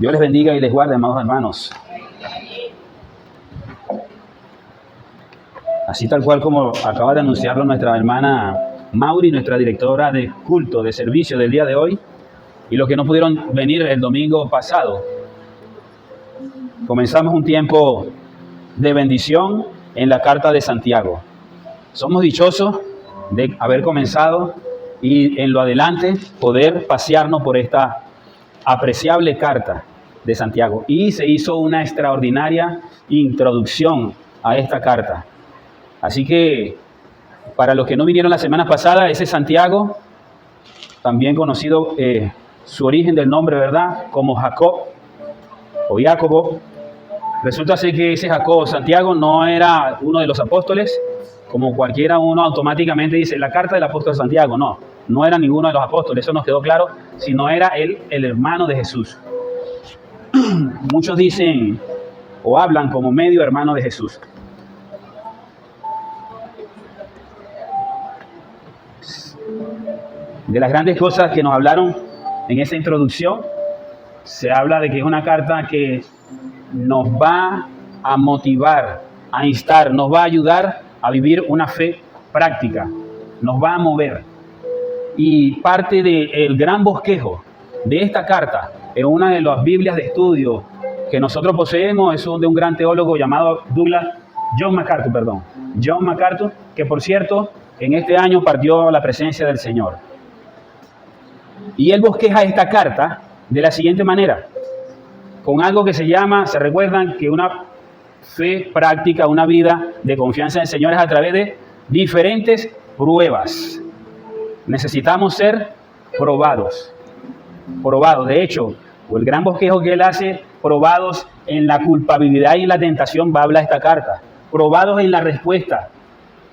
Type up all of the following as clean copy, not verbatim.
Dios les bendiga y les guarde, amados hermanos. Así tal cual como acaba de anunciarlo nuestra hermana Mauri, nuestra directora de culto, de servicio del día de hoy, y los que no pudieron venir el domingo pasado. Comenzamos un tiempo de bendición en la carta de Santiago. Somos dichosos de haber comenzado y en lo adelante poder pasearnos por esta apreciable carta de Santiago. Y se hizo una extraordinaria introducción a esta carta. Así que, para los que no vinieron la semana pasada, ese Santiago, también conocido su origen del nombre, ¿verdad?, como Jacob o Jacobo. Resulta ser que ese Jacob, Santiago, no era uno de los apóstoles, como cualquiera uno automáticamente dice, la carta del apóstol Santiago. No era ninguno de los apóstoles, eso nos quedó claro, sino era él, el hermano de Jesús. Muchos dicen o hablan como medio hermano de Jesús. De las grandes cosas que nos hablaron en esa introducción, se habla de que es una carta que nos va a motivar, a instar, nos va a ayudar a vivir una fe práctica, nos va a mover. Y parte del gran bosquejo de esta carta, en una de las Biblias de estudio que nosotros poseemos, es de un gran teólogo llamado John MacArthur, que por cierto, en este año partió a la presencia del Señor. Y él bosqueja esta carta de la siguiente manera, con algo que se recuerdan que una fe práctica, una vida de confianza en el Señor es a través de diferentes pruebas. Necesitamos ser probados. De hecho, el gran bosquejo que él hace, probados en la culpabilidad y en la tentación, va a hablar esta carta. Probados en la respuesta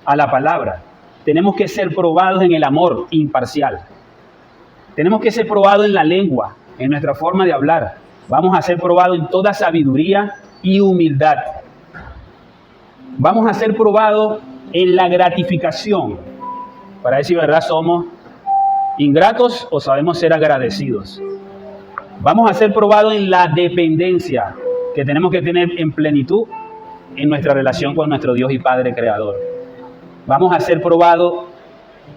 a la palabra. Tenemos que ser probados en el amor imparcial. Tenemos que ser probados en la lengua, en nuestra forma de hablar. Vamos a ser probados en toda sabiduría y humildad. Vamos a ser probados en la gratificación, para ver si verdad somos ingratos o sabemos ser agradecidos. Vamos a ser probados en la dependencia que tenemos que tener en plenitud en nuestra relación con nuestro Dios y Padre Creador. Vamos a ser probados,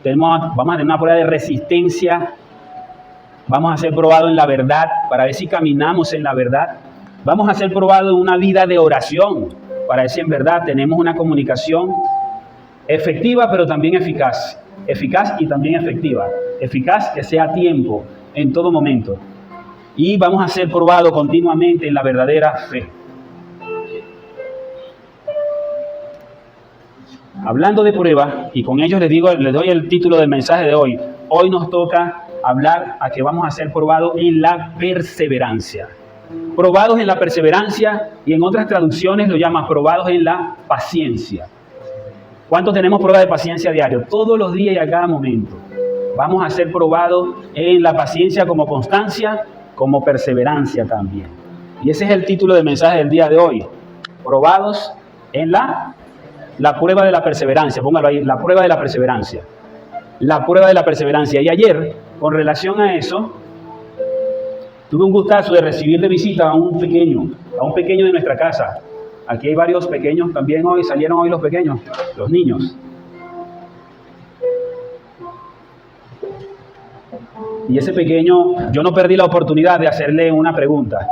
vamos a tener una prueba de resistencia. Vamos a ser probados en la verdad, para ver si caminamos en la verdad. Vamos a ser probados en una vida de oración, para ver si en verdad tenemos una comunicación efectiva, pero también eficaz. Eficaz y también efectiva. Eficaz que sea a tiempo, en todo momento. Y vamos a ser probados continuamente en la verdadera fe. Hablando de pruebas, y con ello les doy el título del mensaje de hoy. Hoy nos toca hablar a que vamos a ser probados en la perseverancia. Probados en la perseverancia, y en otras traducciones lo llaman probados en la paciencia. ¿Cuántos tenemos pruebas de paciencia diario? Todos los días y a cada momento. Vamos a ser probados en la paciencia como constancia, como perseverancia también. Y ese es el título del mensaje del día de hoy. Probados en la prueba de la perseverancia. Póngalo ahí, la prueba de la perseverancia. La prueba de la perseverancia. Y ayer, con relación a eso, tuve un gustazo de recibir de visita a un pequeño de nuestra casa. Aquí hay varios pequeños también hoy, salieron hoy los pequeños, los niños. Y ese pequeño, yo no perdí la oportunidad de hacerle una pregunta.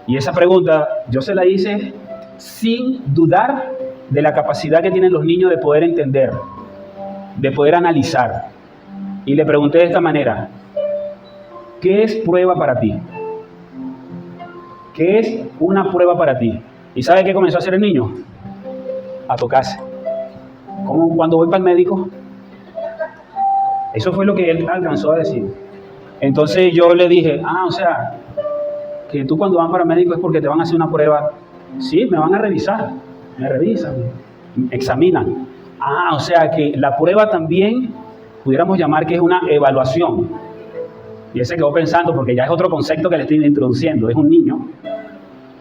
Y esa pregunta yo se la hice sin dudar de la capacidad que tienen los niños de poder entender, de poder analizar. Y le pregunté de esta manera: ¿qué es prueba para ti? ¿Qué es una prueba para ti? ¿Y sabe qué comenzó a hacer el niño? A tocarse. Como cuando voy para el médico. Eso fue lo que él alcanzó a decir. Entonces yo le dije, o sea, que tú cuando van para el médico es porque te van a hacer una prueba. Sí, me van a revisar. Me revisan, me examinan. O sea que la prueba también pudiéramos llamar que es una evaluación. Y él se quedó pensando, porque ya es otro concepto que le estoy introduciendo, es un niño.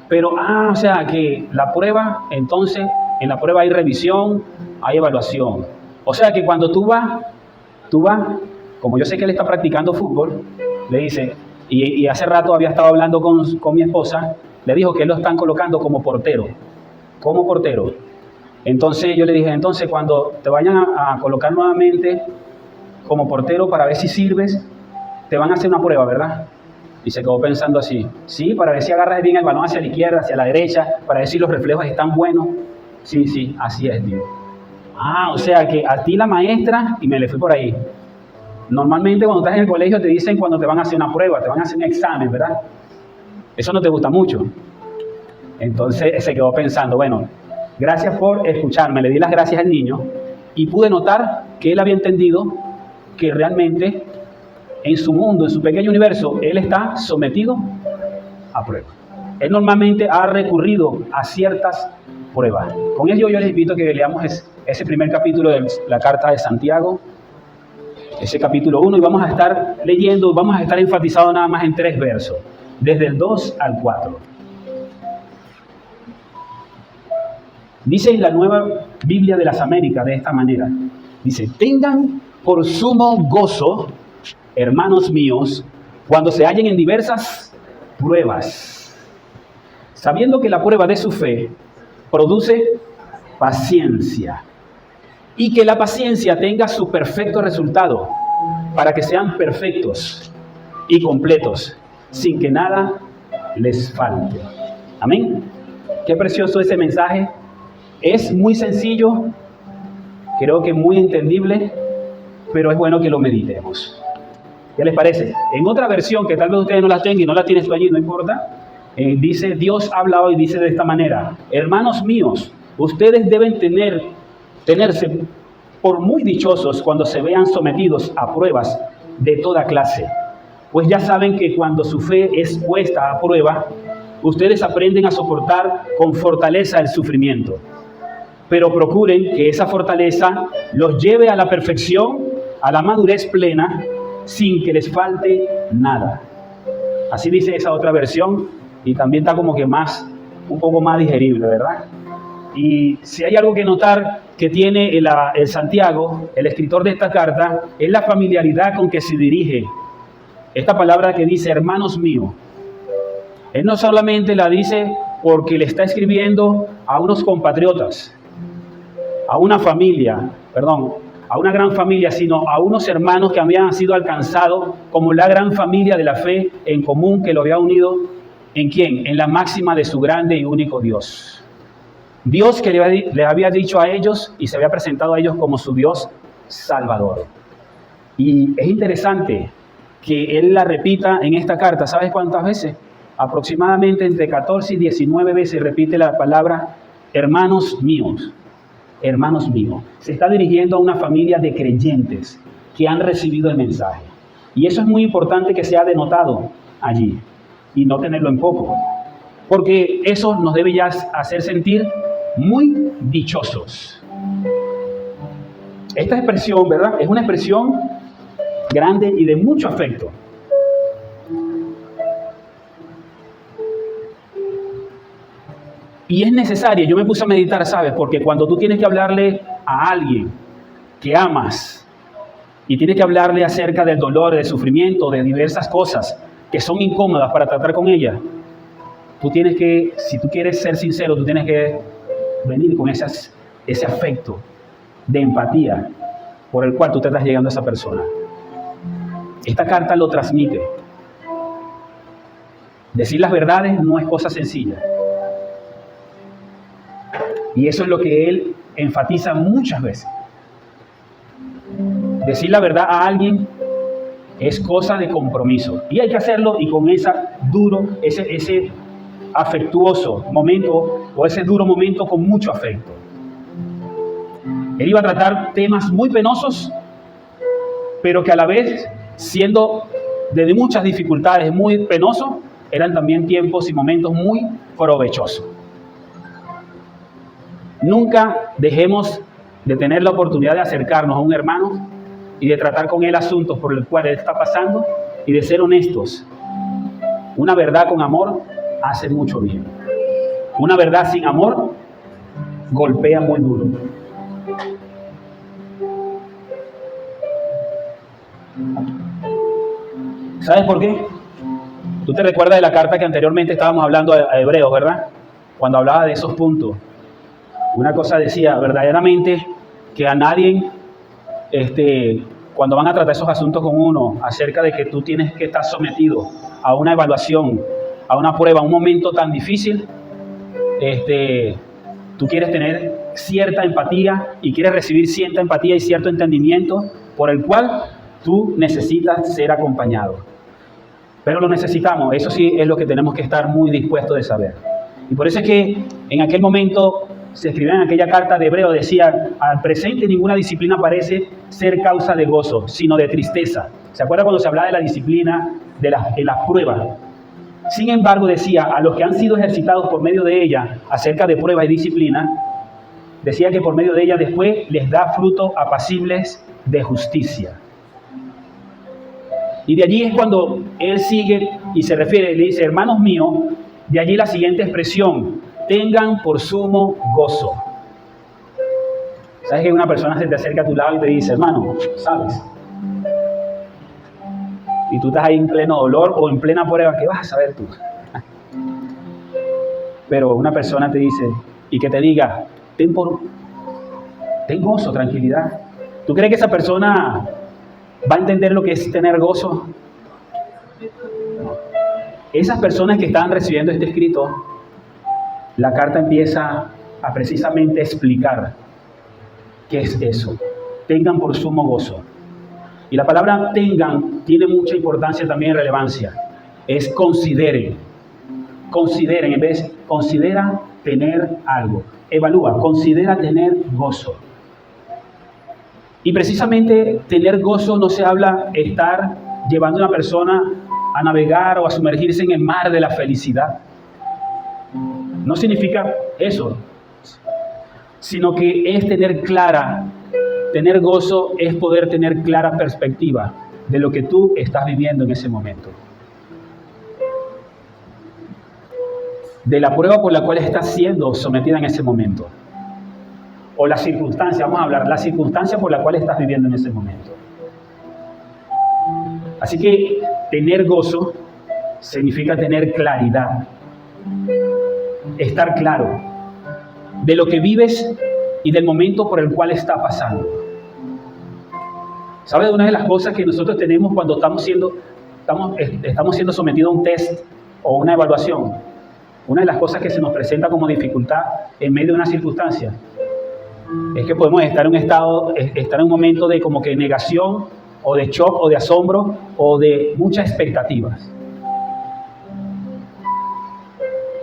Pero, o sea que la prueba, entonces, en la prueba hay revisión, hay evaluación. O sea que cuando tú vas, como yo sé que él está practicando fútbol, le dice, y hace rato había estado hablando con mi esposa, le dijo que lo están colocando como portero. Como portero. Entonces yo le dije, entonces cuando te vayan a colocar nuevamente como portero para ver si sirves, te van a hacer una prueba, ¿verdad? Y se quedó pensando así, sí, para ver si agarras bien el balón hacia la izquierda, hacia la derecha, para ver si los reflejos están buenos. Sí, sí, así es, tío. Ah, o sea que a ti la maestra, y me le fui por ahí. Normalmente cuando estás en el colegio te dicen cuando te van a hacer una prueba, te van a hacer un examen, ¿verdad? Eso no te gusta mucho. Entonces se quedó pensando, bueno, gracias por escucharme, le di las gracias al niño y pude notar que él había entendido que realmente en su mundo, en su pequeño universo, él está sometido a pruebas. Él normalmente ha recurrido a ciertas pruebas. Con ello yo les invito a que leamos ese primer capítulo de la carta de Santiago, ese capítulo 1, y vamos a estar leyendo, vamos a estar enfatizados nada más en 3 versos, desde el 2 al 4. Dice en la Nueva Biblia de las Américas de esta manera, dice, tengan por sumo gozo, hermanos míos, cuando se hallen en diversas pruebas, sabiendo que la prueba de su fe produce paciencia, y que la paciencia tenga su perfecto resultado, para que sean perfectos y completos, sin que nada les falte. Amén. Qué precioso ese mensaje. Es muy sencillo, creo que muy entendible, pero es bueno que lo meditemos. ¿Qué les parece? En otra versión, que tal vez ustedes no la tengan y no la tienes tú allí, no importa, dice, Dios habla hoy, dice de esta manera, hermanos míos, ustedes deben tenerse por muy dichosos cuando se vean sometidos a pruebas de toda clase, pues ya saben que cuando su fe es puesta a prueba, ustedes aprenden a soportar con fortaleza el sufrimiento. Pero procuren que esa fortaleza los lleve a la perfección, a la madurez plena, sin que les falte nada. Así dice esa otra versión, y también está como que un poco más digerible, ¿verdad? Y si hay algo que notar que tiene el Santiago, el escritor de esta carta, es la familiaridad con que se dirige esta palabra que dice, hermanos míos. Él no solamente la dice porque le está escribiendo a unos compatriotas, a una familia, a una gran familia, sino a unos hermanos que habían sido alcanzados como la gran familia de la fe en común que lo había unido, ¿en quién? En la máxima de su grande y único Dios. Dios que le había dicho a ellos y se había presentado a ellos como su Dios Salvador. Y es interesante que él la repita en esta carta, ¿sabes cuántas veces? Aproximadamente entre 14 y 19 veces repite la palabra hermanos míos. Hermanos míos, se está dirigiendo a una familia de creyentes que han recibido el mensaje. Y eso es muy importante que sea denotado allí y no tenerlo en poco, porque eso nos debe ya hacer sentir muy dichosos. Esta expresión, ¿verdad? Es una expresión grande y de mucho afecto. Y es necesaria, yo me puse a meditar, ¿sabes? Porque cuando tú tienes que hablarle a alguien que amas y tienes que hablarle acerca del dolor, del sufrimiento, de diversas cosas que son incómodas para tratar con ella, tú tienes que, si tú quieres ser sincero, tú tienes que venir con ese afecto de empatía por el cual tú te estás llegando a esa persona. Esta carta lo transmite. Decir las verdades no es cosa sencilla. Y eso es lo que él enfatiza muchas veces. Decir la verdad a alguien es cosa de compromiso. Y hay que hacerlo y con ese afectuoso momento o ese duro momento con mucho afecto. Él iba a tratar temas muy penosos, pero que a la vez, siendo de muchas dificultades muy penosos, eran también tiempos y momentos muy provechosos. Nunca dejemos de tener la oportunidad de acercarnos a un hermano y de tratar con él asuntos por los cuales él está pasando y de ser honestos. Una verdad con amor hace mucho bien. Una verdad sin amor golpea muy duro. ¿Sabes por qué? Tú te recuerdas de la carta que anteriormente estábamos hablando a Hebreos, ¿verdad? Cuando hablaba de esos puntos. Una cosa decía, verdaderamente, que a nadie, cuando van a tratar esos asuntos con uno, acerca de que tú tienes que estar sometido a una evaluación, a una prueba, a un momento tan difícil, tú quieres tener cierta empatía y quieres recibir cierta empatía y cierto entendimiento por el cual tú necesitas ser acompañado. Pero lo necesitamos, eso sí es lo que tenemos que estar muy dispuestos de saber. Y por eso es que en aquel momento se escribía en aquella carta de Hebreo, decía, al presente ninguna disciplina parece ser causa de gozo, sino de tristeza. ¿Se acuerda cuando se hablaba de la disciplina, de las pruebas? Sin embargo, decía, a los que han sido ejercitados por medio de ella acerca de pruebas y disciplina, decía que por medio de ella después les da fruto apacibles de justicia. Y de allí es cuando él sigue y se refiere, le dice, hermanos míos, de allí la siguiente expresión, tengan por sumo gozo. ¿Sabes que una persona se te acerca a tu lado y te dice, hermano, sabes? Y tú estás ahí en pleno dolor o en plena prueba, ¿qué vas a saber tú? Pero una persona te dice, y que te diga, ten gozo, tranquilidad. ¿Tú crees que esa persona va a entender lo que es tener gozo? Esas personas que estaban recibiendo este escrito, la carta empieza a precisamente explicar qué es eso. Tengan por sumo gozo. Y la palabra tengan tiene mucha importancia también y relevancia. Es consideren. Consideren, en vez de considera tener algo. Evalúa, considera tener gozo. Y precisamente tener gozo no se habla estar llevando a una persona a navegar o a sumergirse en el mar de la felicidad. No significa eso, sino que es tener gozo es poder tener clara perspectiva de lo que tú estás viviendo en ese momento. De la prueba por la cual estás siendo sometida en ese momento. O la circunstancia, vamos a hablar, la circunstancia por la cual estás viviendo en ese momento. Así que tener gozo significa tener claridad. Estar claro de lo que vives y del momento por el cual está pasando. ¿Sabes? Una de las cosas que nosotros tenemos cuando estamos siendo sometidos a un test o una evaluación, una de las cosas que se nos presenta como dificultad en medio de una circunstancia, es que podemos estar en un momento de como que negación o de shock o de asombro o de muchas expectativas.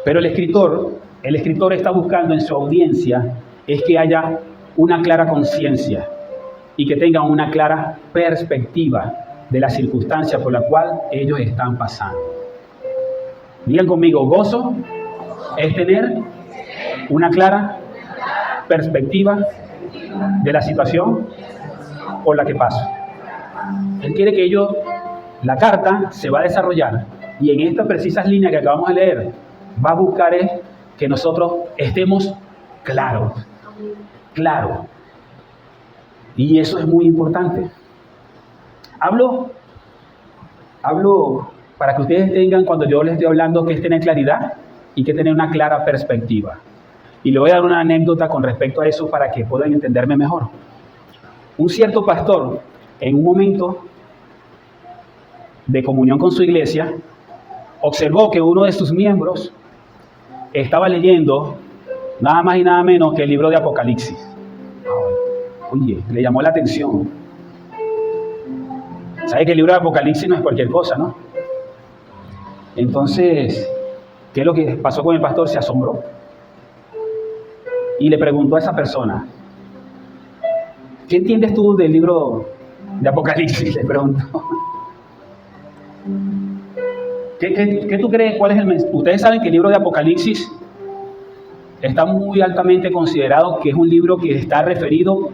Pero el escritor está buscando en su audiencia es que haya una clara conciencia y que tengan una clara perspectiva de la circunstancia por la cual ellos están pasando. Digan conmigo, gozo es tener una clara perspectiva de la situación por la que paso. Él quiere que la carta se va a desarrollar y en estas precisas líneas que acabamos de leer, va a buscar que nosotros estemos claros. Y eso es muy importante. Hablo para que ustedes tengan, cuando yo les estoy hablando, que es tener claridad y que tener una clara perspectiva. Y le voy a dar una anécdota con respecto a eso para que puedan entenderme mejor. Un cierto pastor, en un momento de comunión con su iglesia, observó que uno de sus miembros estaba leyendo nada más y nada menos que el libro de Apocalipsis. Oye, le llamó la atención. ¿Sabe que el libro de Apocalipsis no es cualquier cosa, no? Entonces, ¿qué es lo que pasó con el pastor? Se asombró. Y le preguntó a esa persona, ¿qué entiendes tú del libro de Apocalipsis? Le preguntó. ¿Qué tú crees? ¿Cuál es el mensaje? Ustedes saben que el libro de Apocalipsis está muy altamente considerado que es un libro que está referido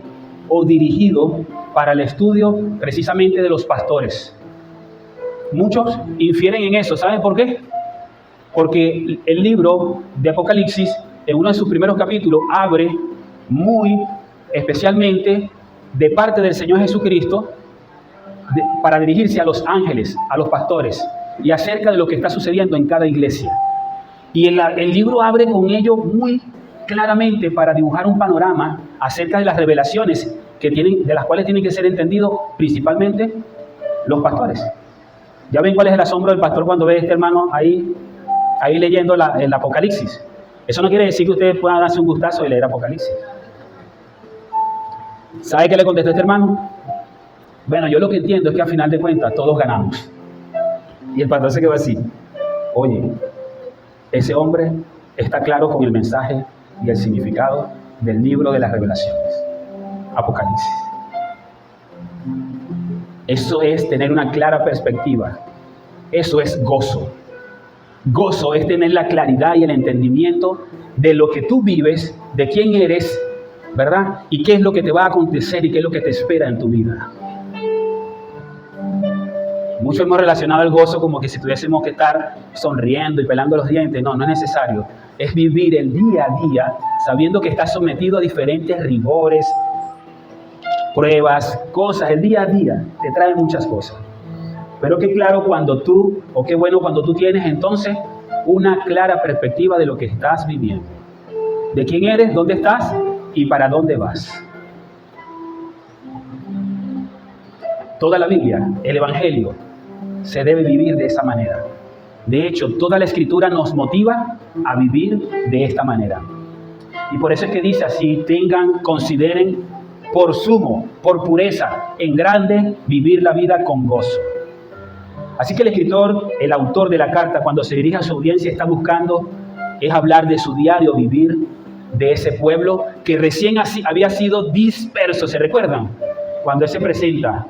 o dirigido para el estudio precisamente de los pastores. Muchos infieren en eso. ¿Saben por qué? Porque el libro de Apocalipsis, en uno de sus primeros capítulos, abre muy especialmente de parte del Señor Jesucristo para dirigirse a los ángeles, a los pastores. y acerca de lo que está sucediendo en cada iglesia. Y el libro abre con ello muy claramente para dibujar un panorama acerca de las revelaciones de las cuales tienen que ser entendidos principalmente los pastores. Ya ven cuál es el asombro del pastor cuando ve a este hermano ahí leyendo el Apocalipsis. Eso no quiere decir que ustedes puedan darse un gustazo de leer Apocalipsis. ¿Sabe qué le contestó este hermano? Bueno, yo lo que entiendo es que al final de cuentas todos ganamos. Y el pastor se quedó así. Oye, ese hombre está claro con el mensaje y el significado del libro de las revelaciones. Apocalipsis. Eso es tener una clara perspectiva. Eso es gozo. Gozo es tener la claridad y el entendimiento de lo que tú vives, de quién eres, ¿verdad? Y qué es lo que te va a acontecer y qué es lo que te espera en tu vida. Muchos hemos relacionado el gozo como que si tuviésemos que estar sonriendo y pelando los dientes. No, no es necesario. Es vivir el día a día sabiendo que estás sometido a diferentes rigores, pruebas, cosas. El día a día te trae muchas cosas. Pero qué bueno cuando tú tienes entonces una clara perspectiva de lo que estás viviendo. De quién eres, dónde estás y para dónde vas. Toda la Biblia, el Evangelio, se debe vivir de esa manera. De hecho, toda la Escritura nos motiva a vivir de esta manera. Y por eso es que dice así: consideren por sumo, por pureza, en grande, vivir la vida con gozo. Así que el escritor, el autor de la carta, cuando se dirige a su audiencia, está buscando es hablar de su diario vivir de ese pueblo que recién había sido disperso. ¿Se recuerdan? Cuando él se presenta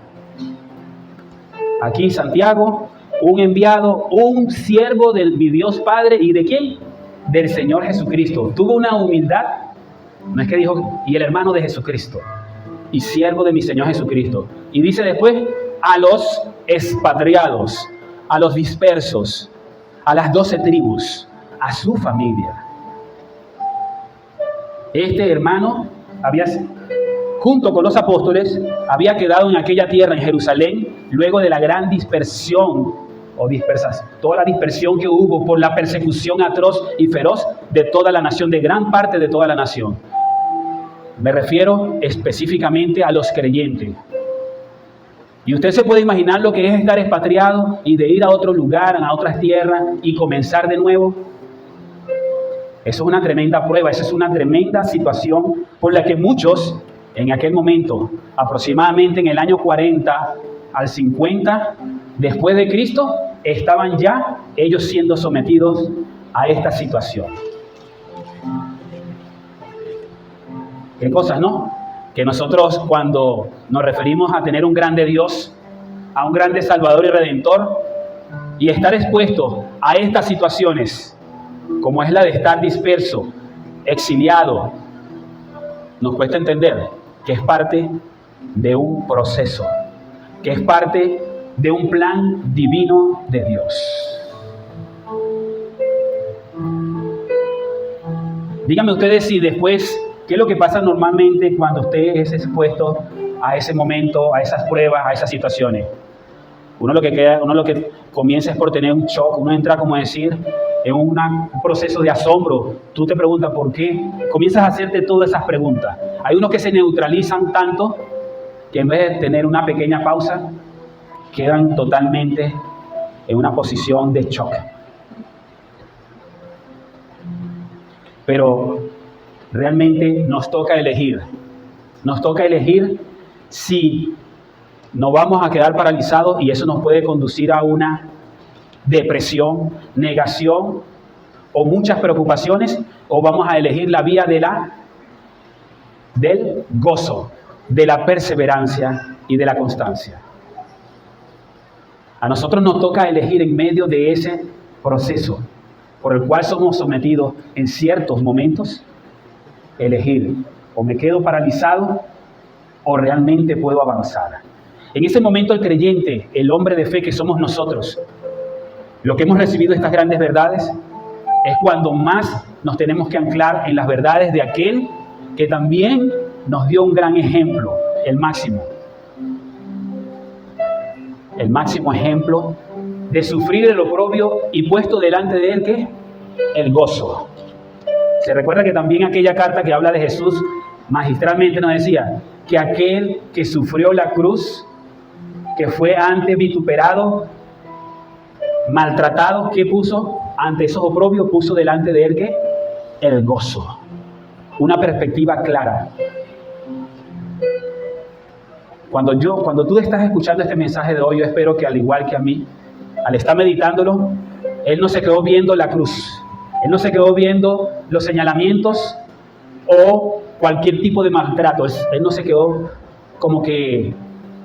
aquí, Santiago, un enviado, un siervo de mi Dios Padre, ¿y de quién? Del Señor Jesucristo. Tuvo una humildad, no es que dijo, y el hermano de Jesucristo, y siervo de mi Señor Jesucristo. Y dice después, a los expatriados, a los dispersos, a las 12 tribus, a su familia. Este hermano junto con los apóstoles, había quedado en aquella tierra, en Jerusalén, luego de la gran dispersión, toda la dispersión que hubo por la persecución atroz y feroz de toda la nación, de gran parte de toda la nación. Me refiero específicamente a los creyentes. Y usted se puede imaginar lo que es estar expatriado y de ir a otro lugar, a otras tierras y comenzar de nuevo. Eso es una tremenda prueba, esa es una tremenda situación por la que muchos en aquel momento, aproximadamente en el año 40 al 50 después de Cristo, estaban ya ellos siendo sometidos a esta situación. ¿Qué cosas, no? Que nosotros, cuando nos referimos a tener un grande Dios, a un grande Salvador y Redentor, y estar expuesto a estas situaciones, como es la de estar disperso, exiliado, nos cuesta entender que es parte de un proceso, que es parte de un plan divino de Dios. Díganme ustedes si después, ¿qué es lo que pasa normalmente cuando usted es expuesto a ese momento, a esas pruebas, a esas situaciones? Uno lo que comienza es por tener un shock, uno entra, como decir, en un proceso de asombro. Tú te preguntas por qué, comienzas a hacerte todas esas preguntas. Hay unos que se neutralizan tanto que en vez de tener una pequeña pausa, quedan totalmente en una posición de shock. Pero realmente nos toca elegir si nos vamos a quedar paralizados, y eso nos puede conducir a una depresión, negación o muchas preocupaciones, o vamos a elegir la vía del gozo, de la perseverancia y de la constancia. A nosotros nos toca elegir en medio de ese proceso por el cual somos sometidos en ciertos momentos, elegir: o me quedo paralizado o realmente puedo avanzar. En ese momento el creyente, el hombre de fe que somos nosotros, lo que hemos recibido estas grandes verdades, es cuando más nos tenemos que anclar en las verdades de aquel que también nos dio un gran ejemplo, el máximo ejemplo de sufrir el oprobio y puesto delante de él, ¿qué? El gozo. Se recuerda que también aquella carta que habla de Jesús, magistralmente nos decía que aquel que sufrió la cruz, que fue antes vituperado, maltratado, ¿qué puso? Ante esos oprobios puso delante de él, ¿qué? El gozo. Una perspectiva clara. Cuando tú estás escuchando este mensaje de hoy, yo espero que al igual que a mí, al estar meditándolo, él no se quedó viendo la cruz. Él no se quedó viendo los señalamientos o cualquier tipo de maltrato. Él no se quedó como que,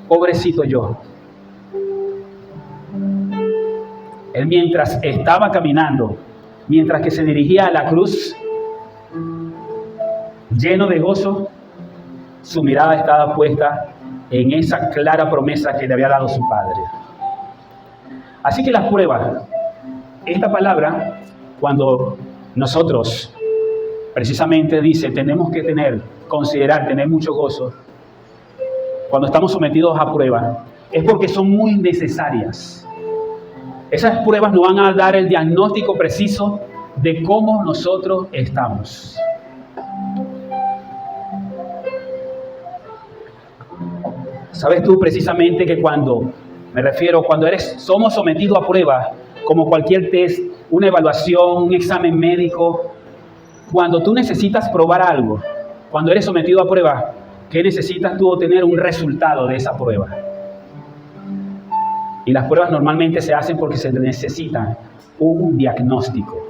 pobrecito yo. Él mientras estaba caminando, mientras que se dirigía a la cruz, lleno de gozo, su mirada estaba puesta en esa clara promesa que le había dado su Padre. Así que las pruebas, esta palabra, cuando nosotros precisamente dice, tenemos que considerar, tener mucho gozo, cuando estamos sometidos a pruebas, es porque son muy necesarias. Esas pruebas nos van a dar el diagnóstico preciso de cómo nosotros estamos. ¿Sabes tú precisamente que cuando somos sometidos a pruebas, como cualquier test, una evaluación, un examen médico, cuando tú necesitas probar algo, cuando eres sometido a pruebas, ¿qué necesitas tú obtener? Un resultado de esa prueba. Y las pruebas normalmente se hacen porque se necesita un diagnóstico.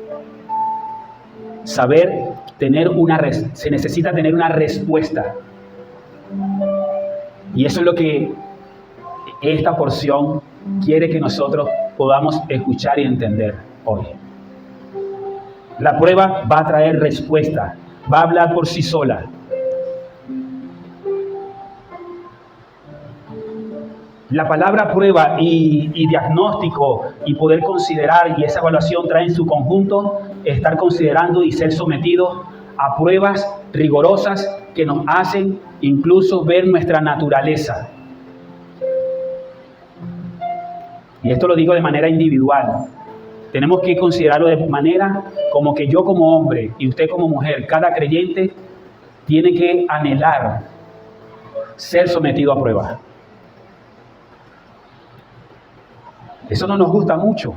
Se necesita tener una respuesta. Y eso es lo que esta porción quiere que nosotros podamos escuchar y entender hoy. La prueba va a traer respuesta, va a hablar por sí sola. La palabra prueba y diagnóstico y poder considerar y esa evaluación trae en su conjunto estar considerando y ser sometidos a pruebas rigurosas que nos hacen incluso ver nuestra naturaleza. Y esto lo digo de manera individual. Tenemos que considerarlo de manera como que yo como hombre y usted como mujer, cada creyente tiene que anhelar ser sometido a pruebas. Eso no nos gusta mucho,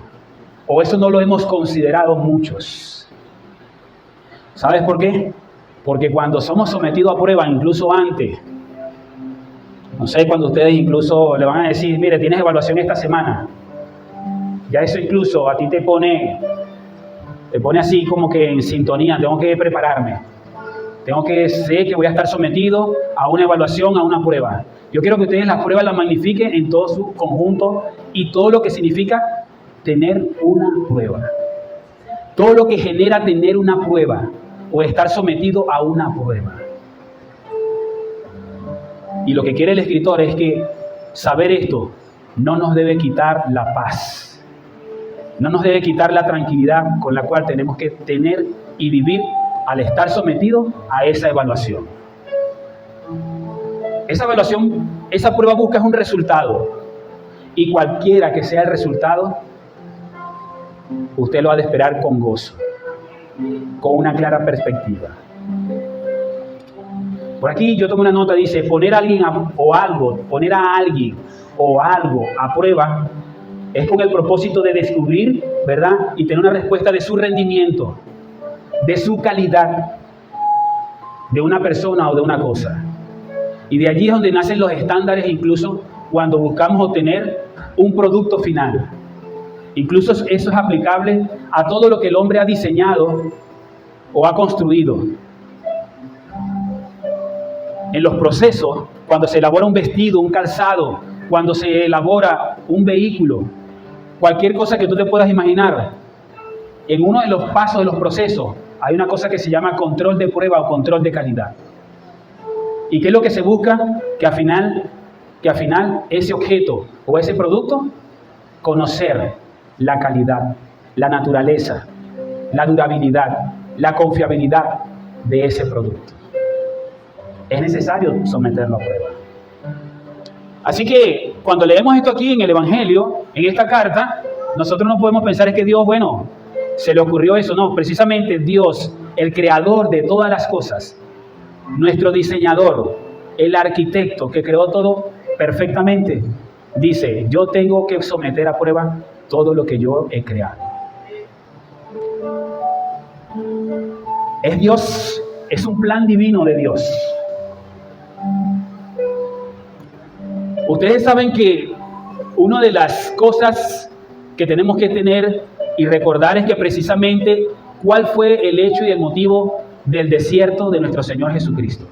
o eso no lo hemos considerado muchos. ¿Sabes por qué? Porque cuando somos sometidos a prueba, incluso antes, no sé, cuando ustedes incluso le van a decir, mire, tienes evaluación esta semana, ya eso incluso a ti te pone así como que en sintonía, tengo que prepararme, sé que voy a estar sometido a una evaluación, a una prueba. Yo quiero que ustedes las pruebas las magnifiquen en todo su conjunto y todo lo que significa tener una prueba. Todo lo que genera tener una prueba o estar sometido a una prueba. Y lo que quiere el escritor es que saber esto no nos debe quitar la paz. No nos debe quitar la tranquilidad con la cual tenemos que tener y vivir al estar sometidos a esa evaluación. Esa evaluación, esa prueba busca un resultado. Y cualquiera que sea el resultado, usted lo ha de esperar con gozo, con una clara perspectiva. Por aquí yo tomo una nota, dice, poner a alguien o algo a prueba es con el propósito de descubrir, ¿verdad? Y tener una respuesta de su rendimiento, de su calidad, de una persona o de una cosa. Y de allí es donde nacen los estándares, incluso cuando buscamos obtener un producto final. Incluso eso es aplicable a todo lo que el hombre ha diseñado o ha construido. En los procesos, cuando se elabora un vestido, un calzado, cuando se elabora un vehículo, cualquier cosa que tú te puedas imaginar, en uno de los pasos de los procesos hay una cosa que se llama control de prueba o control de calidad. ¿Y qué es lo que se busca? Que al final ese objeto o ese producto, conocer la calidad, la naturaleza, la durabilidad, la confiabilidad de ese producto. Es necesario someterlo a prueba. Así que cuando leemos esto aquí en el Evangelio, en esta carta, Nosotros no podemos pensar es que Dios, bueno, se le ocurrió eso. No, precisamente Dios, el creador de todas las cosas, nuestro diseñador, el arquitecto que creó todo perfectamente, dice, yo tengo que someter a prueba todo lo que yo he creado. Es Dios, es un plan divino de Dios. Ustedes saben que una de las cosas que tenemos que tener y recordar es que precisamente cuál fue el hecho y el motivo del desierto de nuestro Señor Jesucristo.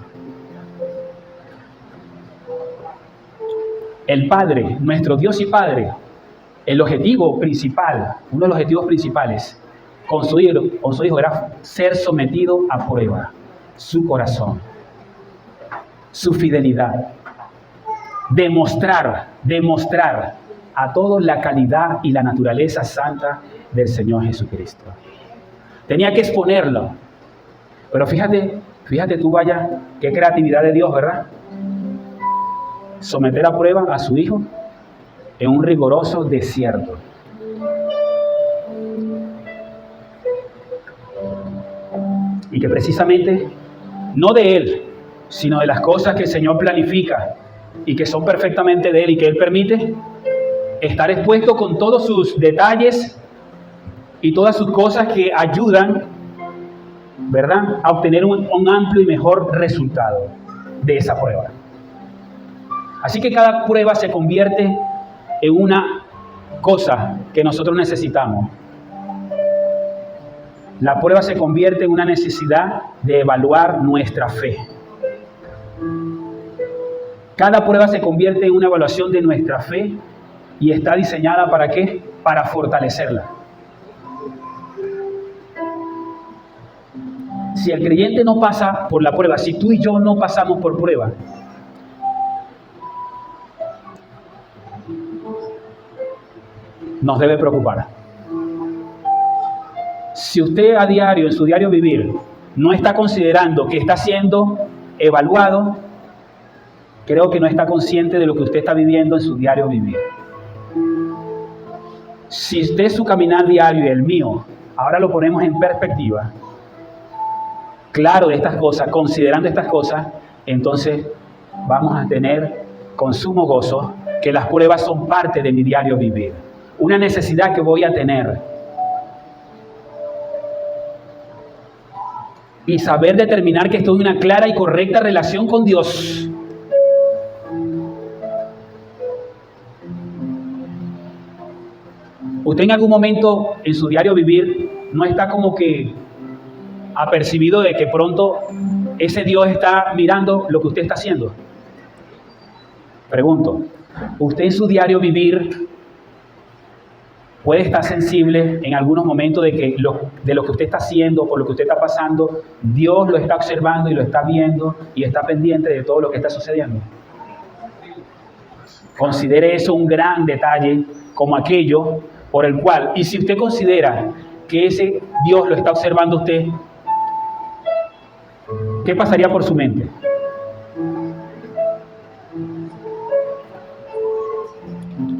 El Padre, nuestro Dios y Padre, el objetivo principal, uno de los objetivos principales con su hijo era ser sometido a prueba, su corazón, su fidelidad, demostrar a todos la calidad y la naturaleza santa del Señor Jesucristo. Tenía que exponerlo. Pero fíjate tú, vaya, qué creatividad de Dios, ¿verdad? Someter a prueba a su hijo en un riguroso desierto. Y que precisamente, no de él, sino de las cosas que el Señor planifica y que son perfectamente de él y que él permite, estar expuesto con todos sus detalles y todas sus cosas que ayudan, ¿verdad?, a obtener un amplio y mejor resultado de esa prueba. Así que cada prueba se convierte en una cosa que nosotros necesitamos. La prueba se convierte en una necesidad de evaluar nuestra fe. Cada prueba se convierte en una evaluación de nuestra fe y está diseñada ¿para qué? Para fortalecerla. Si el creyente no pasa por la prueba, si tú y yo no pasamos por prueba, nos debe preocupar. Si usted a diario, en su diario vivir, no está considerando que está siendo evaluado, creo que no está consciente de lo que usted está viviendo en su diario vivir. Si usted su caminar diario y el mío, ahora lo ponemos en perspectiva, claro de estas cosas, considerando estas cosas, entonces vamos a tener con sumo gozo que las pruebas son parte de mi diario vivir. Una necesidad que voy a tener. Y saber determinar que estoy en una clara y correcta relación con Dios. Usted en algún momento en su diario vivir no está como que apercibido de que pronto ese Dios está mirando lo que usted está haciendo. Pregunto, ¿usted en su diario vivir puede estar sensible en algunos momentos de lo que usted está haciendo, por lo que usted está pasando? Dios lo está observando y lo está viendo y está pendiente de todo lo que está sucediendo. Considere eso un gran detalle como aquello por el cual, y si usted considera que ese Dios lo está observando a usted, ¿qué pasaría por su mente?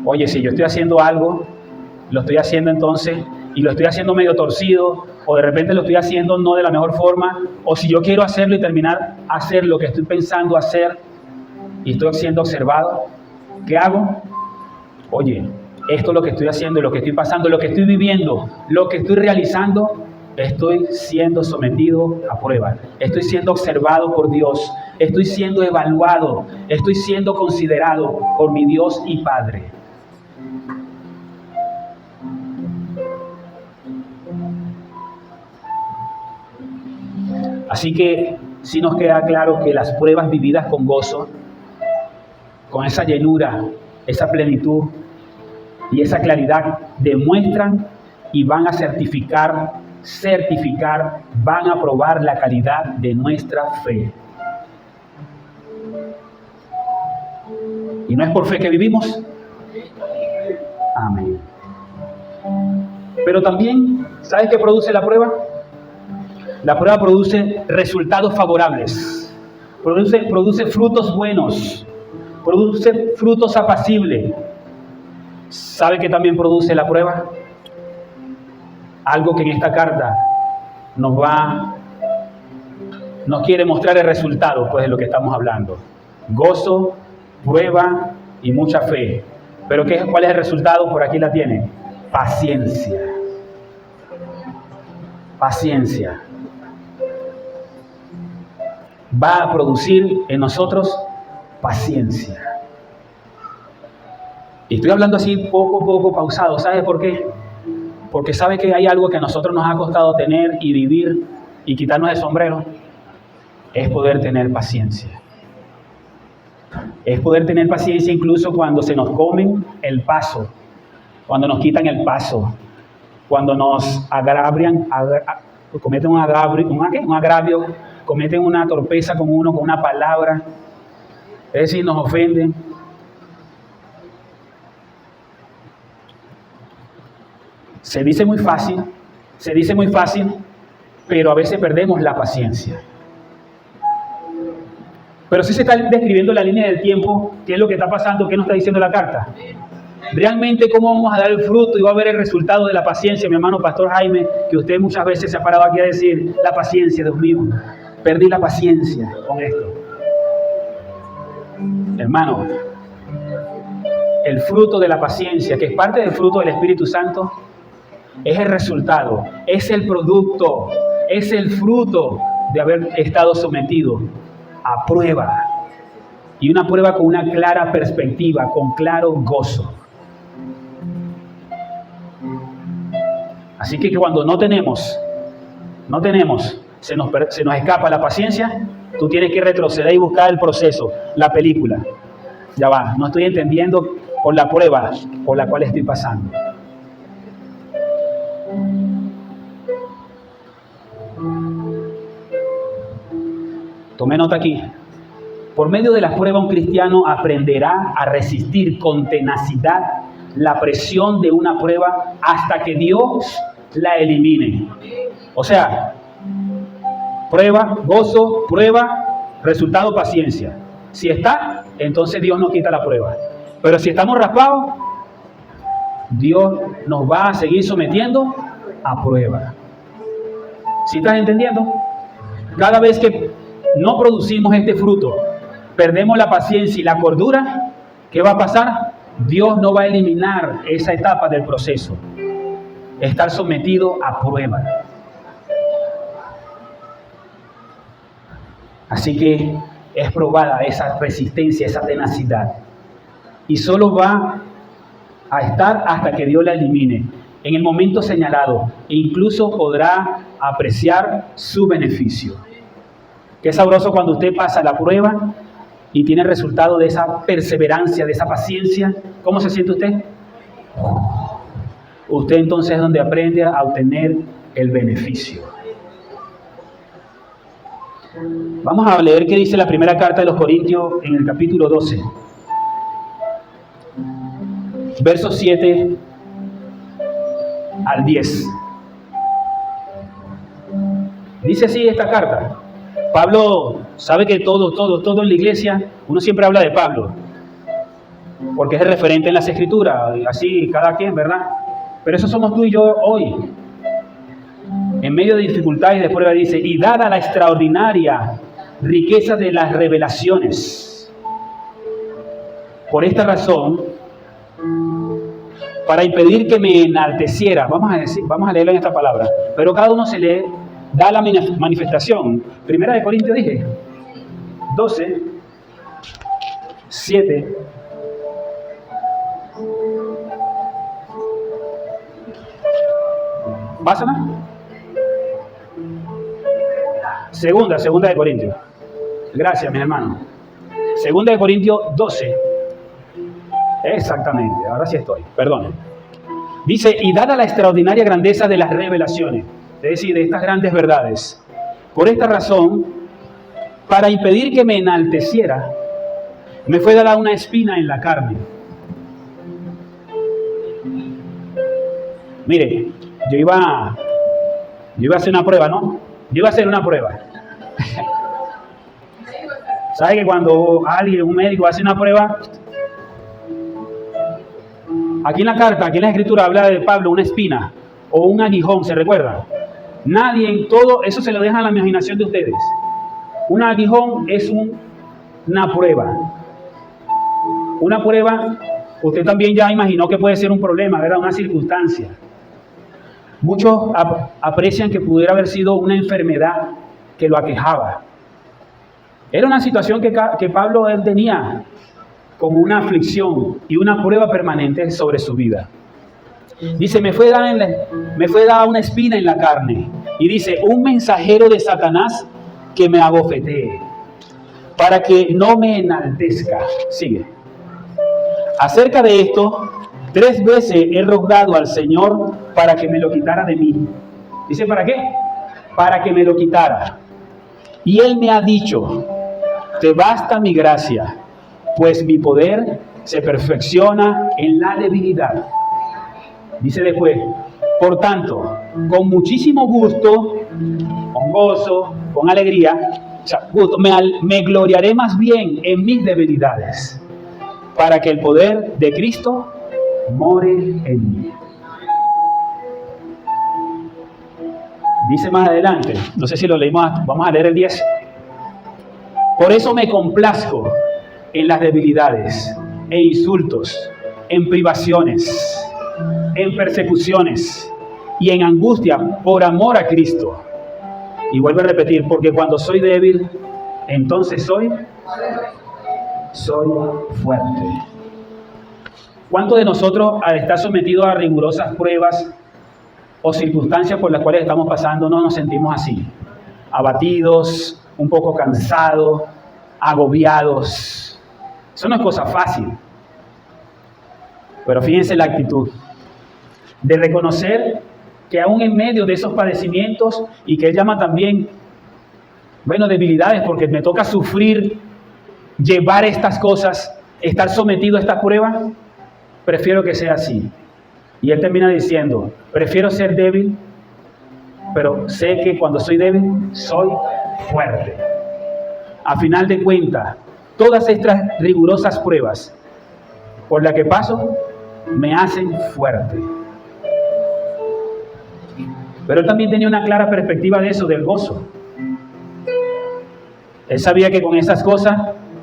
Oye, si yo estoy haciendo algo, lo estoy haciendo entonces, y lo estoy haciendo medio torcido, o de repente lo estoy haciendo no de la mejor forma, o si yo quiero hacerlo y terminar hacer lo que estoy pensando hacer, y estoy siendo observado, ¿qué hago? Oye, esto es lo que estoy haciendo, lo que estoy pasando, lo que estoy viviendo, lo que estoy realizando, estoy siendo sometido a prueba, estoy siendo observado por Dios, estoy siendo evaluado, estoy siendo considerado por mi Dios y Padre. Así que sí nos queda claro que las pruebas vividas con gozo, con esa llenura, esa plenitud y esa claridad, demuestran y van a certificar, van a probar la calidad de nuestra fe. ¿Y no es por fe que vivimos? Amén. Pero también, ¿sabes qué produce la prueba? La prueba produce resultados favorables, produce frutos buenos, produce frutos apacibles. ¿Sabe qué también produce la prueba? Algo que en esta carta nos quiere mostrar el resultado, pues, de lo que estamos hablando. Gozo, prueba y mucha fe. ¿Pero cuál es el resultado? Por aquí la tienen. Paciencia. Paciencia. Va a producir en nosotros paciencia. Y estoy hablando así poco pausado. ¿Sabe por qué? Porque sabe que hay algo que a nosotros nos ha costado tener y vivir y quitarnos el sombrero. Es poder tener paciencia. Es poder tener paciencia incluso cuando se nos comen el paso, cuando nos quitan el paso, cuando nos agravian, cometen un agravio, cometen una torpeza con uno, con una palabra, es decir, nos ofenden. Se dice muy fácil, pero a veces perdemos la paciencia. Pero sí se está describiendo la línea del tiempo, qué es lo que está pasando, qué nos está diciendo la carta. Realmente cómo vamos a dar el fruto y va a ver el resultado de la paciencia, mi hermano Pastor Jaime, que usted muchas veces se ha parado aquí a decir, la paciencia, Dios mío, perdí la paciencia con esto. Hermano, el fruto de la paciencia, que es parte del fruto del Espíritu Santo, es el resultado, es el producto, es el fruto de haber estado sometido a prueba, y una prueba con una clara perspectiva, con claro gozo. Así que cuando no tenemos, se nos escapa la paciencia, tú tienes que retroceder y buscar el proceso, la película. Ya va, no estoy entendiendo por la prueba por la cual estoy pasando. Tome nota aquí. Por medio de las pruebas, un cristiano aprenderá a resistir con tenacidad la presión de una prueba hasta que Dios la elimine. O sea, prueba, gozo, prueba, resultado, paciencia. Si está, entonces Dios nos quita la prueba. Pero si estamos raspados, Dios nos va a seguir sometiendo a prueba. ¿Sí estás entendiendo? Cada vez que no producimos este fruto, perdemos la paciencia y la cordura, ¿qué va a pasar? Dios no va a eliminar esa etapa del proceso. Estar sometido a prueba. Así que es probada esa resistencia, esa tenacidad. Y solo va a estar hasta que Dios la elimine en el momento señalado. E incluso podrá apreciar su beneficio. Qué sabroso cuando usted pasa la prueba y tiene el resultado de esa perseverancia, de esa paciencia. ¿Cómo se siente usted? Usted entonces es donde aprende a obtener el beneficio. Vamos a leer qué dice la primera carta de los Corintios en el capítulo 12. Versos 7 al 10. Dice así esta carta. Pablo sabe que todo en la iglesia, uno siempre habla de Pablo, porque es el referente en las Escrituras, así cada quien, ¿verdad? Pero eso somos tú y yo hoy. En medio de dificultades y de pruebas dice, y dada la extraordinaria riqueza de las revelaciones, por esta razón, para impedir que me enalteciera, vamos a leerlo en esta palabra, pero cada uno se lee, da la manifestación. Primera de Corintios dije, 12, 7. ¿Pásala? Segunda de Corintios. Gracias, mis hermanos. Segunda de Corintios 12. Exactamente, ahora sí estoy, perdón. Dice, y dada la extraordinaria grandeza de las revelaciones, es decir, de estas grandes verdades, por esta razón, para impedir que me enalteciera, me fue dada una espina en la carne. Mire, yo iba a hacer una prueba, ¿no? Yo iba a hacer una prueba. ¿Sabe que cuando un médico hace una prueba, Aquí en la carta, aquí en la escritura habla de Pablo una espina o un aguijón, ¿se recuerda? Nadie en todo, eso se lo deja a la imaginación de ustedes. Un aguijón es una prueba. Una prueba, usted también ya imaginó que puede ser un problema, ¿verdad? Una circunstancia. Muchos aprecian que pudiera haber sido una enfermedad que lo aquejaba. Era una situación que Pablo él tenía como una aflicción y una prueba permanente sobre su vida. Dice, me fue dada una espina en la carne. Y dice, un mensajero de Satanás que me abofetee, para que no me enaltezca. Sigue. Acerca de esto, 3 veces he rogado al Señor para que me lo quitara de mí. Dice, ¿para qué? Para que me lo quitara. Y Él me ha dicho, te basta mi gracia, pues mi poder se perfecciona en la debilidad. Dice después, por tanto, con muchísimo gusto, con gozo, con alegría, me gloriaré más bien en mis debilidades, para que el poder de Cristo more en mí. Dice más adelante, no sé si lo leímos, vamos a leer el 10. Por eso me complazco en las debilidades, en insultos, en privaciones, en persecuciones y en angustia por amor a Cristo. Y vuelvo a repetir, porque cuando soy débil, entonces soy fuerte. ¿Cuántos de nosotros, al estar sometidos a rigurosas pruebas o circunstancias por las cuales estamos pasando, no nos sentimos así? Abatidos, un poco cansados, agobiados. Eso no es cosa fácil. Pero fíjense la actitud de reconocer que aún en medio de esos padecimientos, y que él llama también, debilidades, porque me toca sufrir, llevar estas cosas, estar sometido a estas pruebas, prefiero que sea así. Y él termina diciendo, prefiero ser débil, pero sé que cuando soy débil, soy fuerte. A final de cuentas, todas estas rigurosas pruebas por las que paso, me hacen fuerte. Pero él también tenía una clara perspectiva de eso, del gozo. Él sabía que con esas cosas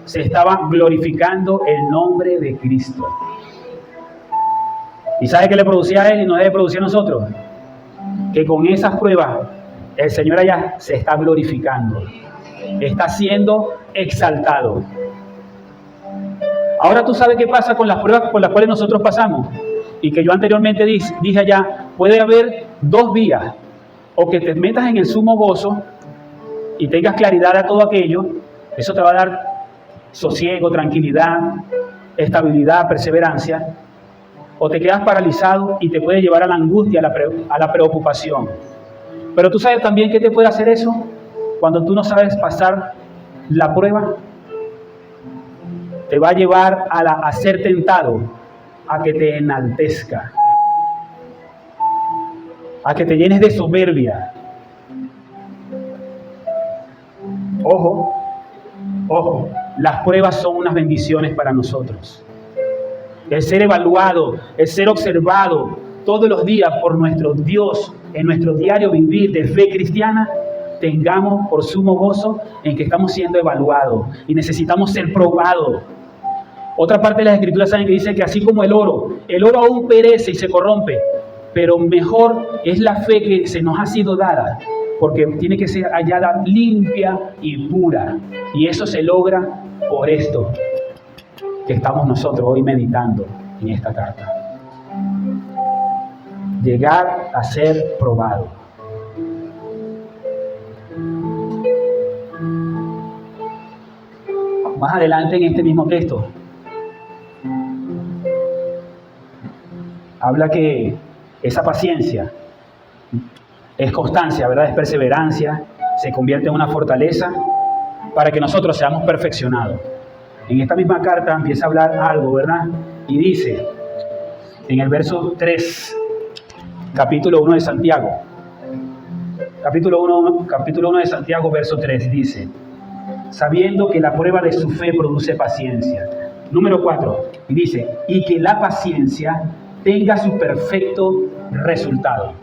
se estaba glorificando el nombre de Cristo. ¿Y sabe qué le producía a él y no debe producir a nosotros? Que con esas pruebas el Señor allá se está glorificando, está siendo exaltado. Ahora tú sabes qué pasa con las pruebas por las cuales nosotros pasamos, y que yo anteriormente dije allá, puede haber 2 vías, o que te metas en el sumo gozo y tengas claridad a todo aquello, eso te va a dar sosiego, tranquilidad, estabilidad, perseverancia, o te quedas paralizado y te puede llevar a la angustia, a la preocupación. Pero tú sabes también qué te puede hacer eso cuando tú no sabes pasar la prueba. Te va a llevar a ser tentado, a que te enaltezca, a que te llenes de soberbia. Ojo, las pruebas son unas bendiciones para nosotros. El ser evaluado, el ser observado todos los días por nuestro Dios en nuestro diario vivir de fe cristiana, tengamos por sumo gozo en que estamos siendo evaluados y necesitamos ser probados. Otra parte de las Escrituras saben que dice que así como el oro aún perece y se corrompe, pero mejor es la fe que se nos ha sido dada, porque tiene que ser hallada limpia y pura. Y eso se logra por esto que estamos nosotros hoy meditando en esta carta. Llegar a ser probado. Más adelante en este mismo texto, habla que esa paciencia es constancia, ¿verdad? Es perseverancia, se convierte en una fortaleza para que nosotros seamos perfeccionados. En esta misma carta empieza a hablar algo, ¿verdad? Y dice, en el verso 3, capítulo 1 de Santiago, capítulo 1 de Santiago, verso 3, dice, sabiendo que la prueba de su fe produce paciencia. Número 4, y dice, y que la paciencia tenga su perfecto resultado.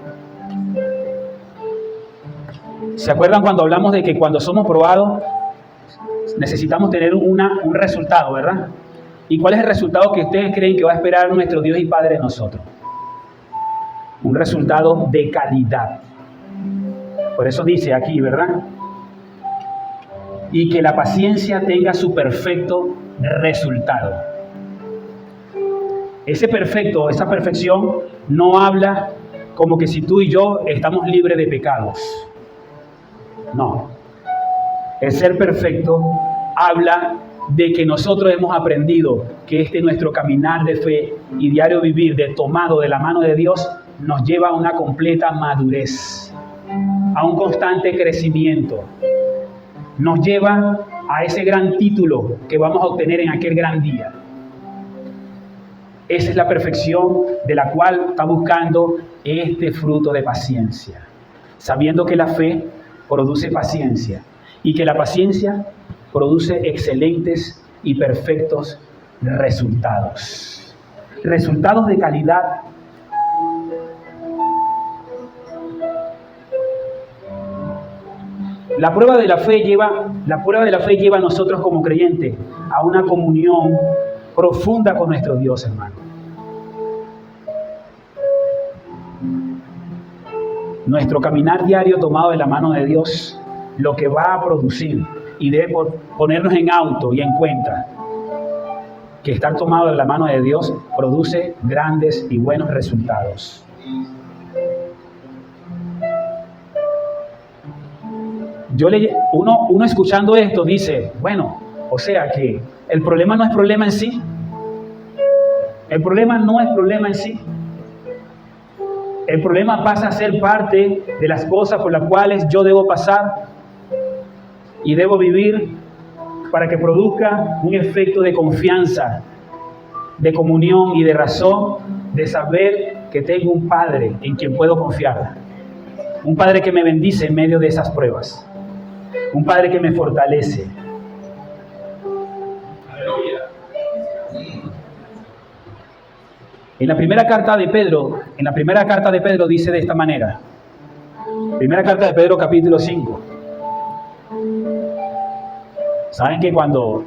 ¿Se acuerdan cuando hablamos de que cuando somos probados necesitamos tener un resultado, verdad? ¿Y cuál es el resultado que ustedes creen que va a esperar nuestro Dios y Padre de nosotros? Un resultado de calidad. Por eso dice aquí, ¿verdad? Y que la paciencia tenga su perfecto resultado. Ese perfecto, esa perfección no habla como que si tú y yo estamos libres de pecados. No. El ser perfecto habla de que nosotros hemos aprendido que nuestro caminar de fe y diario vivir de tomado de la mano de Dios nos lleva a una completa madurez, a un constante crecimiento. Nos lleva a ese gran título que vamos a obtener en aquel gran día. Esa es la perfección de la cual está buscando este fruto de paciencia, sabiendo que la fe produce paciencia y que la paciencia produce excelentes y perfectos resultados. Resultados de calidad. La prueba de la fe lleva a nosotros como creyentes a una comunión profunda con nuestro Dios, hermano. Nuestro caminar diario tomado de la mano de Dios, lo que va a producir, y debe ponernos en auto y en cuenta, que estar tomado de la mano de Dios produce grandes y buenos resultados. Uno escuchando esto dice, bueno, o sea que el problema no es problema en sí. El problema no es problema en sí. El problema pasa a ser parte de las cosas por las cuales yo debo pasar y debo vivir para que produzca un efecto de confianza, de comunión y de razón, de saber que tengo un Padre en quien puedo confiar. Un Padre que me bendice en medio de esas pruebas. Un Padre que me fortalece. En la primera carta de Pedro dice de esta manera. Primera carta de Pedro, capítulo 5. Saben que cuando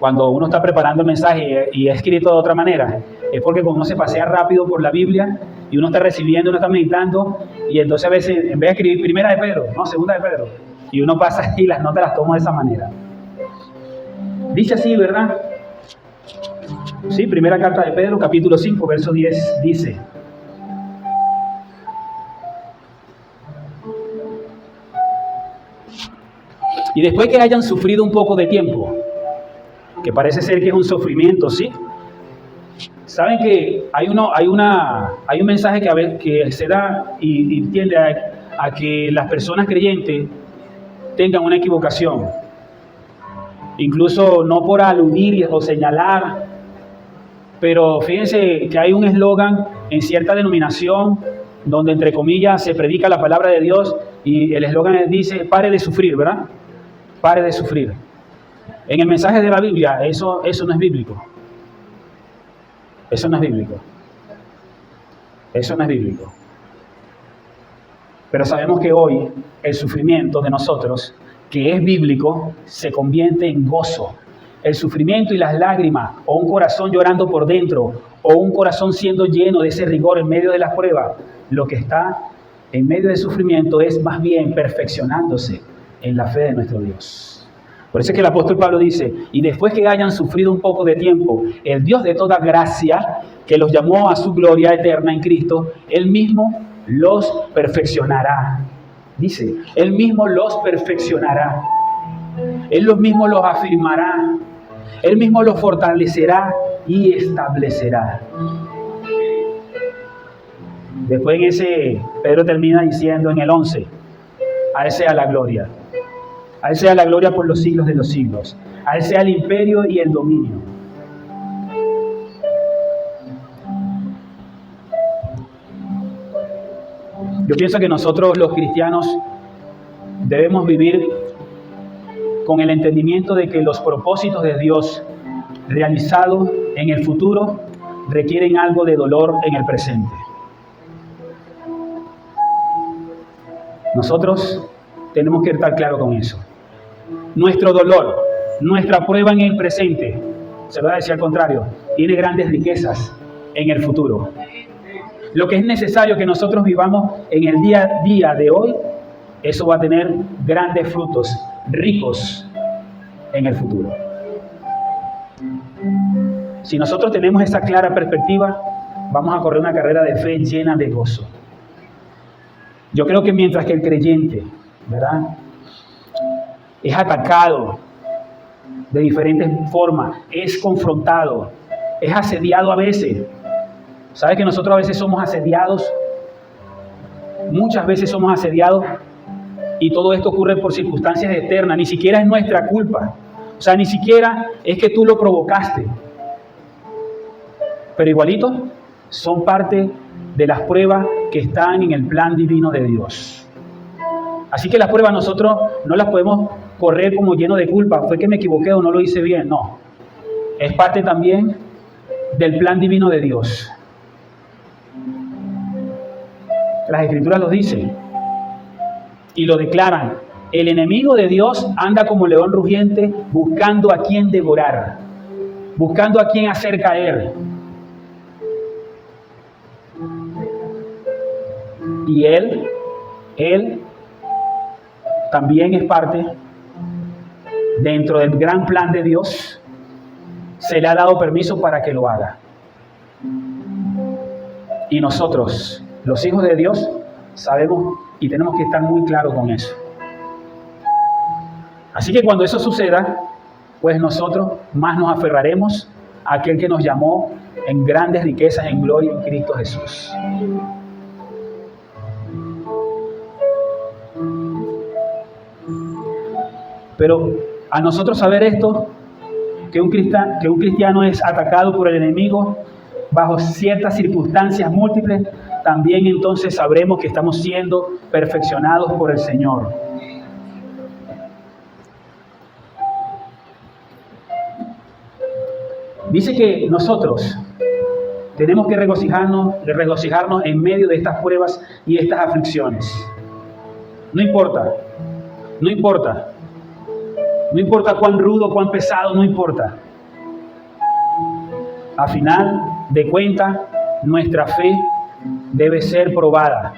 uno está preparando el mensaje y es escrito de otra manera, es porque cuando uno se pasea rápido por la Biblia y uno está recibiendo, uno está meditando, y entonces a veces en vez de escribir primera de Pedro, no, segunda de Pedro, y uno pasa y las notas las toma de esa manera. Dice así, ¿verdad? Sí, primera carta de Pedro, capítulo 5, verso 10, dice: y después que hayan sufrido un poco de tiempo, que parece ser que es un sufrimiento, ¿sí? Saben que hay un mensaje que se da y tiende a que las personas creyentes tengan una equivocación, incluso no por aludir o señalar, pero fíjense que hay un eslogan en cierta denominación donde, entre comillas, se predica la palabra de Dios y el eslogan dice: pare de sufrir, ¿verdad? Pare de sufrir. En el mensaje de la Biblia, eso no es bíblico. Eso no es bíblico. Eso no es bíblico. Pero sabemos que hoy el sufrimiento de nosotros, que es bíblico, se convierte en gozo. El sufrimiento y las lágrimas, o un corazón llorando por dentro, o un corazón siendo lleno de ese rigor en medio de las pruebas, lo que está en medio del sufrimiento es más bien perfeccionándose en la fe de nuestro Dios. Por eso es que el apóstol Pablo dice: y después que hayan sufrido un poco de tiempo, el Dios de toda gracia, que los llamó a su gloria eterna en Cristo, Él mismo los perfeccionará. Dice, Él mismo los perfeccionará. Él mismo los afirmará. Él mismo los fortalecerá y establecerá. Después en ese, Pedro termina diciendo en el 11, a Él sea la gloria. A Él sea la gloria por los siglos de los siglos. A Él sea el imperio y el dominio. Yo pienso que nosotros los cristianos debemos vivir con el entendimiento de que los propósitos de Dios realizados en el futuro requieren algo de dolor en el presente. Nosotros tenemos que estar claros con eso. Nuestro dolor, nuestra prueba en el presente, se lo voy a decir al contrario, tiene grandes riquezas en el futuro. Lo que es necesario que nosotros vivamos en el día a día de hoy, eso va a tener grandes frutos, ricos en el futuro. Si nosotros tenemos esa clara perspectiva, vamos a correr una carrera de fe llena de gozo. Yo creo que mientras que el creyente, ¿verdad?, es atacado de diferentes formas, es confrontado, es asediado a veces. ¿Sabe que nosotros a veces somos asediados? Muchas veces somos asediados y todo esto ocurre por circunstancias externas, ni siquiera es nuestra culpa. O sea, ni siquiera es que tú lo provocaste. Pero igualito, son parte de las pruebas que están en el plan divino de Dios. Así que las pruebas nosotros no las podemos correr como lleno de culpa. Fue que me equivoqué o no lo hice bien. No. Es parte también del plan divino de Dios. Las Escrituras lo dicen y lo declaran. El enemigo de Dios anda como león rugiente buscando a quien devorar, buscando a quien hacer caer. Y él también es parte dentro del gran plan de Dios. Se le ha dado permiso para que lo haga. Y nosotros, los hijos de Dios, sabemos y tenemos que estar muy claros con eso. Así que cuando eso suceda, pues nosotros más nos aferraremos a aquel que nos llamó en grandes riquezas, en gloria en Cristo Jesús. Pero a nosotros saber esto, que un cristiano es atacado por el enemigo bajo ciertas circunstancias múltiples, también entonces sabremos que estamos siendo perfeccionados por el Señor. Dice que nosotros tenemos que regocijarnos en medio de estas pruebas y estas aflicciones. No importa cuán rudo, cuán pesado, no importa. A final de cuentas, nuestra fe debe ser probada.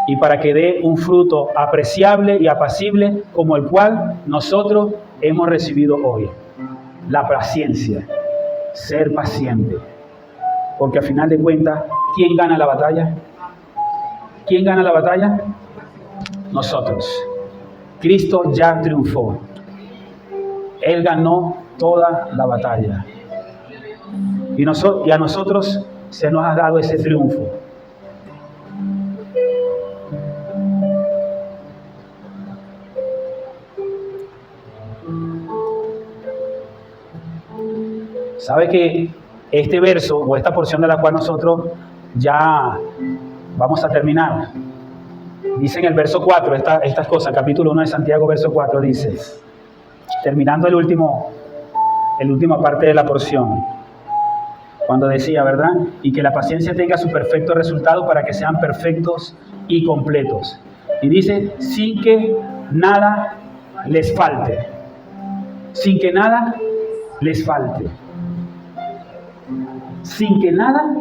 Y para que dé un fruto apreciable y apacible como el cual nosotros hemos recibido hoy. La paciencia, ser paciente. Porque a final de cuentas, ¿quién gana la batalla? ¿Quién gana la batalla? Nosotros. Cristo ya triunfó. Él ganó toda la batalla. Y a nosotros se nos ha dado ese triunfo. ¿Sabe que este verso o esta porción de la cual nosotros ya vamos a terminar? Dice en el verso 4, estas cosas, capítulo 1 de Santiago, verso 4, dice, terminando la última parte de la porción, cuando decía, ¿verdad? Y que la paciencia tenga su perfecto resultado para que sean perfectos y completos. Y dice, sin que nada les falte. Sin que nada les falte. Sin que nada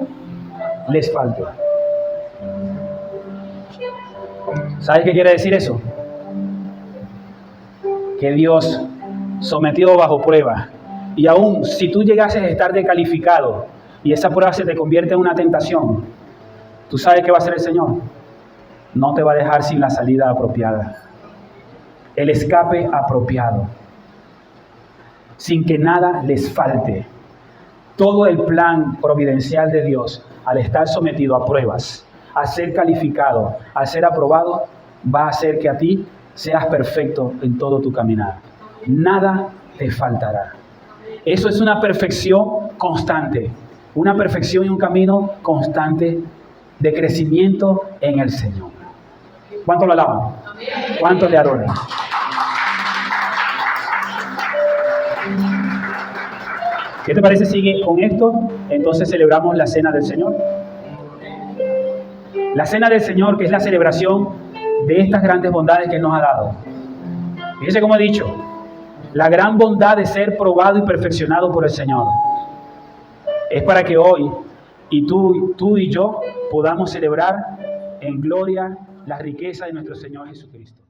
les falte. ¿Sabes qué quiere decir eso? Que Dios sometió bajo prueba. Y aún si tú llegases a estar descalificado y esa prueba se te convierte en una tentación, ¿tú sabes qué va a hacer el Señor? No te va a dejar sin la salida apropiada. El escape apropiado. Sin que nada les falte. Todo el plan providencial de Dios, al estar sometido a pruebas, a ser calificado, a ser aprobado, va a hacer que a ti seas perfecto en todo tu caminar. Nada te faltará. Eso es una perfección constante, una perfección y un camino constante de crecimiento en el Señor. ¿Cuánto lo alaban? ¿Cuánto le adoran? ¿Qué te parece? Sigue con esto. Entonces celebramos la Cena del Señor. La Cena del Señor, que es la celebración de estas grandes bondades que Él nos ha dado. Fíjese como he dicho, la gran bondad de ser probado y perfeccionado por el Señor. Es para que hoy y tú y yo podamos celebrar en gloria la riqueza de nuestro Señor Jesucristo.